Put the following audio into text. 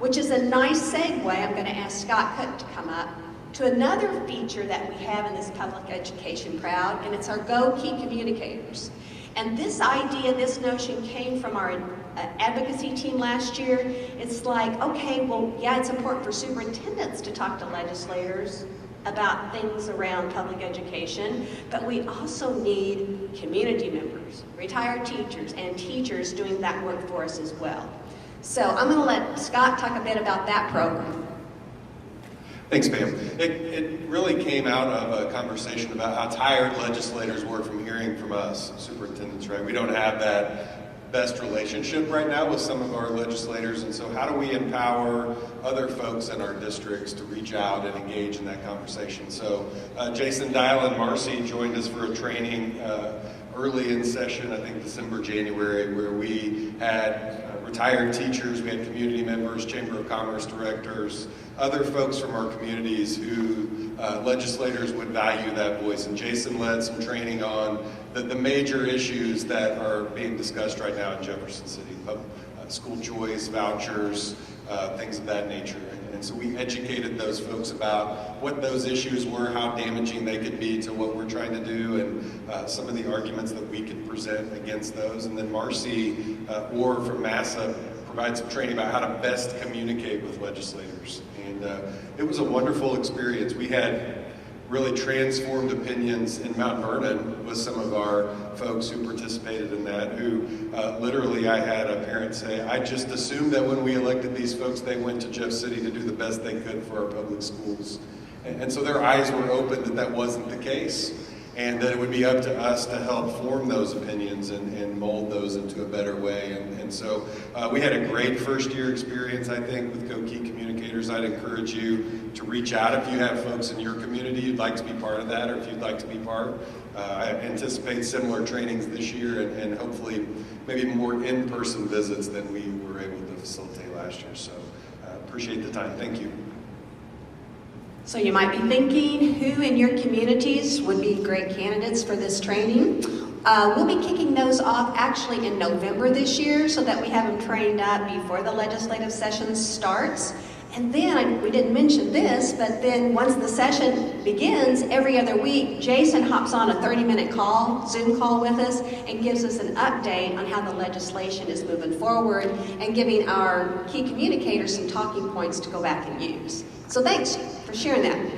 which is a nice segue. I'm going to ask Scott Cook to come up to another feature that we have in this public education crowd, and it's our GOKey Communicators. And this idea, this notion came from our advocacy team last year. It's like, okay, well, yeah, it's important for superintendents to talk to legislators about things around public education, but we also need community members, retired teachers, and teachers doing that work for us as well. So I'm going to let Scott talk a bit about that program. Thanks, Pam. It really came out of a conversation about how tired legislators were from hearing from us, superintendents, right? We don't have that best relationship right now with some of our legislators, and so how do we empower other folks in our districts to reach out and engage in that conversation? So Jason Dial and Marcy joined us for a training early in session, I think December, January, where we had retired teachers, we had community members, Chamber of Commerce directors, other folks from our communities who legislators would value that voice. And Jason led some training on the major issues that are being discussed right now in Jefferson City, school choice, vouchers, things of that nature. And so we educated those folks about what those issues were, how damaging they could be to what we're trying to do, and some of the arguments that we could present against those. And then Marcy Orr from Massa provided some training about how to best communicate with legislators. And it was a wonderful experience. We had really transformed opinions in Mount Vernon with some of our folks who participated in that, who literally I had a parent say, I just assumed that when we elected these folks, they went to Jeff City to do the best they could for our public schools. And so their eyes were open that that wasn't the case, and that it would be up to us to help form those opinions and mold those into a better way. And so we had a great first year experience, I think, with GOKey Communicators. I'd encourage you to reach out if you have folks in your community you'd like to be part of that, or if you'd like to be part. I anticipate similar trainings this year, and hopefully maybe more in-person visits than we were able to facilitate last year. So appreciate the time. Thank you. So you might be thinking, who in your communities would be great candidates for this training? We'll be kicking those off actually in November this year, so that we have them trained up before the legislative session starts. And then, we didn't mention this, but then once the session begins, every other week, Jason hops on a 30-minute call, Zoom call with us, and gives us an update on how the legislation is moving forward, and giving our key communicators some talking points to go back and use. So thanks for sharing that.